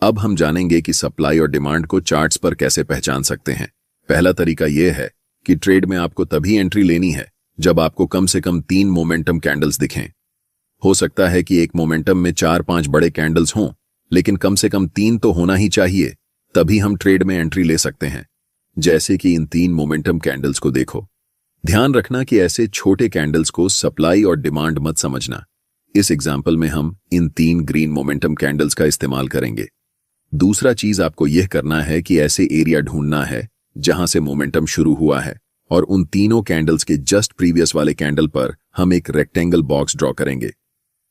अब हम जानेंगे कि सप्लाई और डिमांड को चार्ट्स पर कैसे पहचान सकते हैं। पहला तरीका यह है कि ट्रेड में आपको तभी एंट्री लेनी है जब आपको कम से कम 3 मोमेंटम कैंडल्स दिखें। हो सकता है कि एक मोमेंटम में 4-5 बड़े कैंडल्स हों, लेकिन कम से कम 3 तो होना ही चाहिए, तभी हम ट्रेड में एंट्री ले सकते हैं। जैसे कि इन 3 मोमेंटम कैंडल्स को देखो। ध्यान रखना कि ऐसे छोटे कैंडल्स को सप्लाई और डिमांड मत समझना। इस एग्जाम्पल में हम इन 3 ग्रीन मोमेंटम कैंडल्स का इस्तेमाल करेंगे। दूसरा चीज आपको यह करना है कि ऐसे एरिया ढूंढना है जहां से मोमेंटम शुरू हुआ है, और उन तीनों कैंडल्स के जस्ट प्रीवियस वाले कैंडल पर हम एक रेक्टेंगल बॉक्स ड्रॉ करेंगे।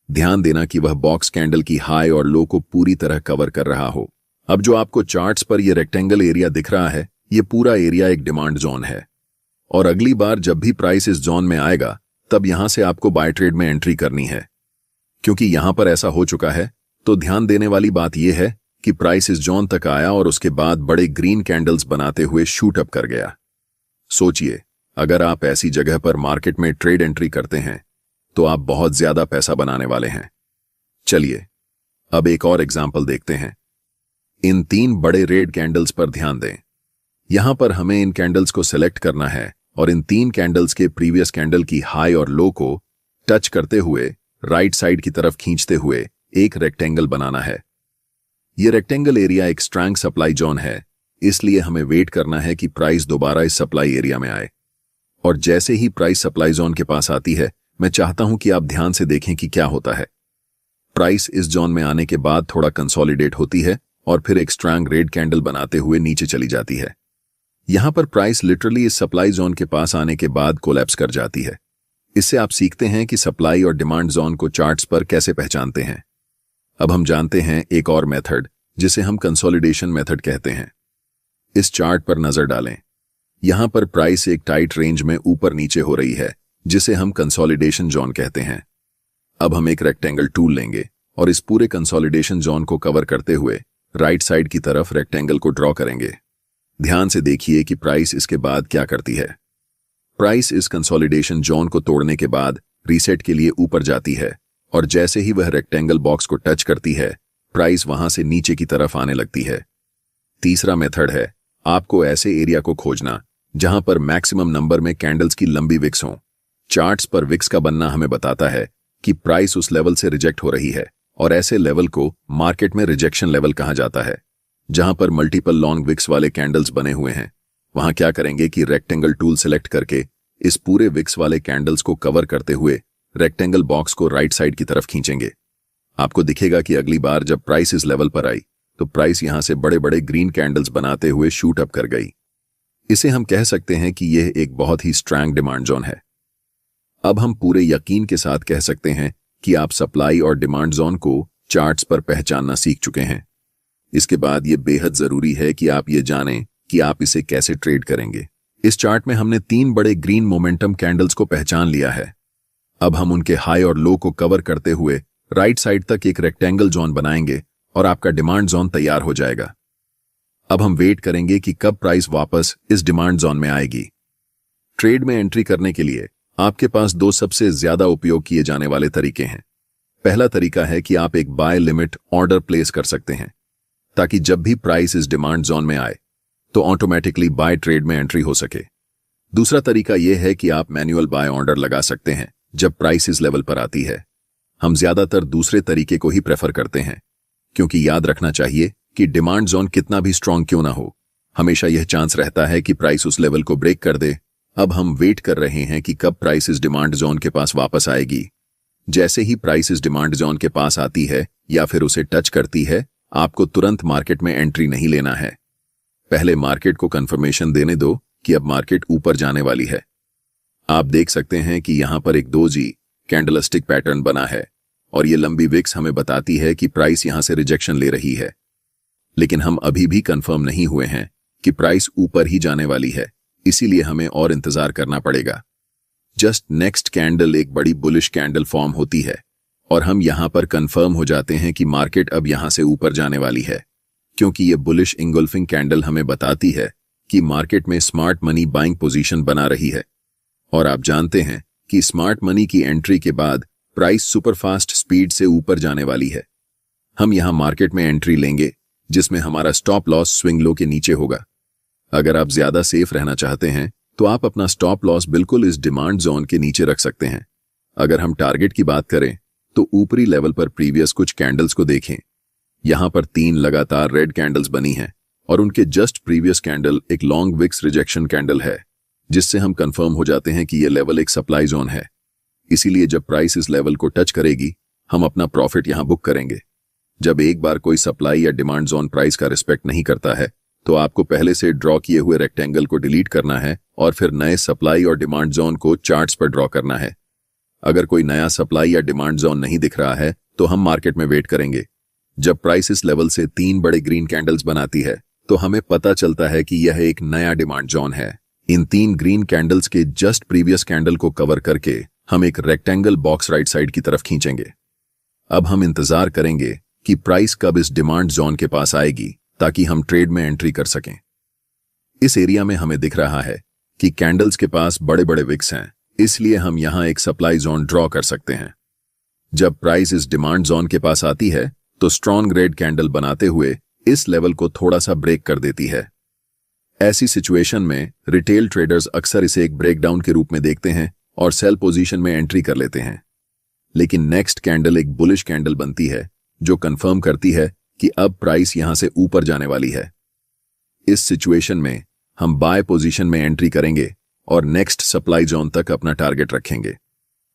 ध्यान देना कि वह बॉक्स कैंडल की हाई और लो को पूरी तरह कवर कर रहा हो। अब जो आपको चार्ट्स पर यह रेक्टेंगल एरिया दिख रहा है, यह पूरा एरिया एक डिमांड जोन है, और अगली बार जब भी प्राइस इस जोन में आएगा तब यहां से आपको बाय ट्रेड में एंट्री करनी है। क्योंकि यहां पर ऐसा हो चुका है, तो ध्यान देने वाली बात यह है कि प्राइस इस जोन तक आया और उसके बाद बड़े ग्रीन कैंडल्स बनाते हुए शूट अप कर गया। सोचिए, अगर आप ऐसी जगह पर मार्केट में ट्रेड एंट्री करते हैं तो आप बहुत ज्यादा पैसा बनाने वाले हैं। चलिए अब एक और एग्जाम्पल देखते हैं। इन 3 बड़े रेड कैंडल्स पर ध्यान दें। यहां पर हमें इन कैंडल्स को सिलेक्ट करना है और इन 3 कैंडल्स के प्रीवियस कैंडल की हाई और लो को टच करते हुए राइट साइड की तरफ खींचते हुए एक रेक्टेंगल बनाना है। यह रेक्टेंगल एरिया एक स्ट्रॉन्ग सप्लाई जोन है, इसलिए हमें वेट करना है कि प्राइस दोबारा इस सप्लाई एरिया में आए। और जैसे ही प्राइस सप्लाई जोन के पास आती है, मैं चाहता हूं कि आप ध्यान से देखें कि क्या होता है। प्राइस इस जोन में आने के बाद थोड़ा कंसोलिडेट होती है और फिर एक स्ट्रॉन्ग रेड कैंडल बनाते हुए नीचे चली जाती है। यहां पर प्राइस लिटरली इस सप्लाई जोन के पास आने के बाद कोलैप्स कर जाती है। इससे आप सीखते हैं कि सप्लाई और डिमांड जोन को चार्ट्स पर कैसे पहचानते हैं। अब हम जानते हैं एक और मेथड, जिसे हम कंसोलिडेशन मेथड कहते हैं। इस चार्ट पर नजर डालें। यहां पर प्राइस एक टाइट रेंज में ऊपर नीचे हो रही है, जिसे हम कंसोलिडेशन जोन कहते हैं। अब हम एक रेक्टेंगल टूल लेंगे और इस पूरे कंसोलिडेशन जोन को कवर करते हुए राइट साइड की तरफ रेक्टेंगल को ड्रॉ करेंगे। ध्यान से देखिए कि प्राइस इसके बाद क्या करती है। प्राइस इस कंसोलिडेशन जोन को तोड़ने के बाद रीसेट के लिए ऊपर जाती है, और जैसे ही वह रेक्टेंगल बॉक्स को टच करती है, प्राइस वहां से नीचे की तरफ आने लगती है। तीसरा मेथड है आपको ऐसे एरिया को खोजना जहां पर मैक्सिमम नंबर में कैंडल्स की लंबी विक्स हों। चार्ट्स पर विक्स का बनना हमें बताता है कि प्राइस उस लेवल से रिजेक्ट हो रही है, और ऐसे लेवल को मार्केट में रिजेक्शन लेवल कहा जाता है। जहां पर मल्टीपल लॉन्ग विक्स वाले कैंडल्स बने हुए हैं, वहां क्या करेंगे कि रेक्टेंगल टूल सिलेक्ट करके इस पूरे विक्स वाले कैंडल्स को कवर करते हुए रेक्टेंगल बॉक्स को राइट साइड की तरफ खींचेंगे। आपको दिखेगा कि अगली बार जब प्राइस इस लेवल पर आई तो प्राइस यहां से बड़े बड़े ग्रीन कैंडल्स बनाते हुए शूट अप कर गई। इसे हम कह सकते हैं कि यह एक बहुत ही स्ट्रॉन्ग डिमांड जोन है। अब हम पूरे यकीन के साथ कह सकते हैं कि आप सप्लाई और डिमांड जोन को चार्ट्स पर पहचानना सीख चुके हैं। इसके बाद यह बेहद जरूरी है कि आप ये जानें कि आप इसे कैसे ट्रेड करेंगे। इस चार्ट में हमने 3 बड़े ग्रीन मोमेंटम कैंडल्स को पहचान लिया है। अब हम उनके हाई और लो को कवर करते हुए राइट साइड तक एक रेक्टेंगल जोन बनाएंगे और आपका डिमांड जोन तैयार हो जाएगा। अब हम वेट करेंगे कि कब प्राइस वापस इस डिमांड जोन में आएगी। ट्रेड में एंट्री करने के लिए आपके पास 2 सबसे ज्यादा उपयोग किए जाने वाले तरीके हैं। पहला तरीका है कि आप एक बाय लिमिट ऑर्डर प्लेस कर सकते हैं, ताकि जब भी प्राइस इस डिमांड जोन में आए तो ऑटोमेटिकली बाय ट्रेड में एंट्री हो सके। दूसरा तरीका यह है कि आप मैन्युअल बाय ऑर्डर लगा सकते हैं जब प्राइस इस लेवल पर आती है। हम ज्यादातर दूसरे तरीके को ही प्रेफर करते हैं, क्योंकि याद रखना चाहिए कि डिमांड जोन कितना भी स्ट्रांग क्यों ना हो, हमेशा यह चांस रहता है कि प्राइस उस लेवल को ब्रेक कर दे। अब हम वेट कर रहे हैं कि कब प्राइस इस डिमांड जोन के पास वापस आएगी। जैसे ही प्राइस इस डिमांड जोन के पास आती है या फिर उसे टच करती है, आपको तुरंत मार्केट में एंट्री नहीं लेना है। पहले मार्केट को कंफर्मेशन देने दो कि अब मार्केट ऊपर जाने वाली है। आप देख सकते हैं कि यहां पर एक 2G कैंडलस्टिक पैटर्न बना है, और ये लंबी विक्स हमें बताती है कि प्राइस यहां से रिजेक्शन ले रही है। लेकिन हम अभी भी कंफर्म नहीं हुए हैं कि प्राइस ऊपर ही जाने वाली है, इसीलिए हमें और इंतजार करना पड़ेगा। जस्ट नेक्स्ट कैंडल एक बड़ी बुलिश कैंडल फॉर्म होती है, और हम यहां पर कंफर्म हो जाते हैं कि मार्केट अब यहां से ऊपर जाने वाली है, क्योंकि ये बुलिश इंगल्फिंग कैंडल हमें बताती है कि मार्केट में स्मार्ट मनी बाइंग पोजीशन बना रही है। और आप जानते हैं कि स्मार्ट मनी की एंट्री के बाद प्राइस सुपरफास्ट स्पीड से ऊपर जाने वाली है। हम यहां मार्केट में एंट्री लेंगे जिसमें हमारा स्टॉप लॉस स्विंग लो के नीचे होगा। अगर आप ज्यादा सेफ रहना चाहते हैं तो आप अपना स्टॉप लॉस बिल्कुल इस डिमांड जोन के नीचे रख सकते हैं। अगर हम टारगेट की बात करें तो ऊपरी लेवल पर प्रीवियस कुछ कैंडल्स को देखें। यहां पर 3 लगातार रेड कैंडल्स बनी हैं और उनके जस्ट प्रीवियस कैंडल एक लॉन्ग विक्स रिजेक्शन कैंडल है, जिससे हम कंफर्म हो जाते हैं कि यह लेवल एक सप्लाई जोन है। इसीलिए जब प्राइस इस लेवल को टच करेगी हम अपना प्रॉफिट यहां बुक करेंगे। जब एक बार कोई सप्लाई या डिमांड जोन प्राइस का रिस्पेक्ट नहीं करता है तो आपको पहले से ड्रॉ किए हुए रेक्टेंगल को डिलीट करना है और फिर नए सप्लाई और डिमांड जोन को चार्ट्स पर ड्रॉ करना है। अगर कोई नया सप्लाई या डिमांड जोन नहीं दिख रहा है तो हम मार्केट में वेट करेंगे। जब प्राइस इस लेवल से 3 बड़े ग्रीन कैंडल्स बनाती है तो हमें पता चलता है कि यह एक नया डिमांड जोन है। इन 3 ग्रीन कैंडल्स के जस्ट प्रीवियस कैंडल को कवर करके हम एक रेक्टेंगल बॉक्स राइट साइड की तरफ खींचेंगे। अब हम इंतजार करेंगे कि प्राइस कब इस डिमांड जोन के पास आएगी ताकि हम ट्रेड में एंट्री कर सकें। इस एरिया में हमें दिख रहा है कि कैंडल्स के पास बड़े बड़े विक्स हैं, इसलिए हम यहां एक सप्लाई जोन ड्रॉ कर सकते हैं। जब प्राइस इस डिमांड जोन के पास आती है तो स्ट्रॉन्ग रेड कैंडल बनाते हुए इस लेवल को थोड़ा सा ब्रेक कर देती है। ऐसी सिचुएशन में रिटेल ट्रेडर्स अक्सर इसे एक ब्रेकडाउन के रूप में देखते हैं और सेल पोजीशन में एंट्री कर लेते हैं। लेकिन नेक्स्ट कैंडल एक बुलिश कैंडल बनती है जो कंफर्म करती है कि अब प्राइस यहां से ऊपर जाने वाली है। इस सिचुएशन में हम बाय पोजीशन में एंट्री करेंगे और नेक्स्ट सप्लाई जोन तक अपना टारगेट रखेंगे।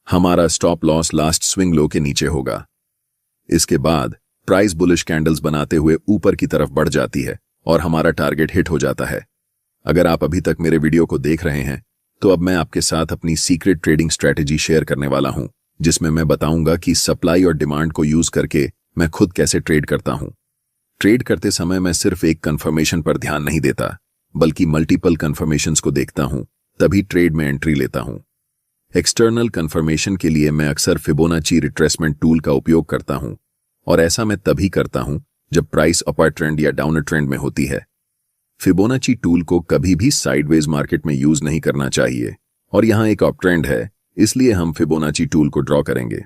हमारा stop loss last swing low के नीचे होगा। इसके बाद प्राइस बुलिश कैंडल्स बनाते हुए ऊपर की तरफ बढ़ जाती है और हमारा टारगेट हिट हो जाता है। अगर आप अभी तक मेरे वीडियो को देख रहे हैं तो अब मैं आपके साथ अपनी सीक्रेट ट्रेडिंग स्ट्रैटेजी शेयर करने वाला हूं, जिसमें मैं बताऊंगा कि सप्लाई और डिमांड को यूज करके मैं खुद कैसे ट्रेड करता हूं। ट्रेड करते समय मैं सिर्फ एक कंफर्मेशन पर ध्यान नहीं देता, बल्कि मल्टीपल कंफर्मेशंस को देखता हूं, तभी ट्रेड में एंट्री लेता हूं। एक्सटर्नल कंफर्मेशन के लिए मैं अक्सर फिबोनाची रिट्रेसमेंट टूल का उपयोग करता हूं और ऐसा मैं तभी करता हूं जब प्राइस अपर ट्रेंड या डाउनर ट्रेंड में होती है। फिबोनाची टूल को कभी भी साइडवेज मार्केट में यूज नहीं करना चाहिए और यहां एक अप ट्रेंड है, इसलिए हम फिबोनाची टूल को ड्रॉ करेंगे।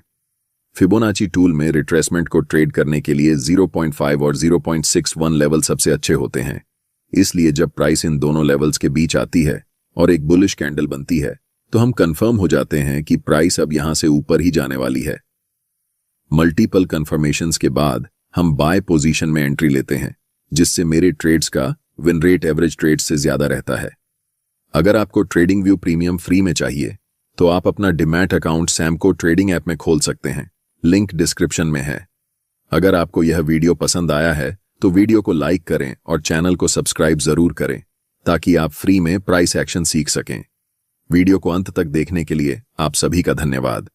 फिबोनाची टूल में रिट्रेसमेंट को ट्रेड करने के लिए 0.5 और 0.61 लेवल सबसे अच्छे होते हैं। इसलिए जब प्राइस इन दोनों लेवल्स के बीच आती है और एक बुलिश कैंडल बनती है तो हम कंफर्म हो जाते हैं कि प्राइस अब यहां से ऊपर ही जाने वाली है। मल्टीपल कंफर्मेशंस के बाद हम बाय पोजीशन में एंट्री लेते हैं, जिससे मेरे ट्रेड्स का विन रेट एवरेज ट्रेड्स से ज्यादा रहता है। अगर आपको ट्रेडिंग व्यू प्रीमियम फ्री में चाहिए तो आप अपना demat account Samco trading app में खोल सकते हैं, लिंक डिस्क्रिप्शन में है। अगर आपको यह वीडियो पसंद आया है तो वीडियो को लाइक करें और चैनल को सब्सक्राइब जरूर करें ताकि आप फ्री में प्राइस एक्शन सीख सकें। वीडियो को अंत तक देखने के लिए आप सभी का धन्यवाद।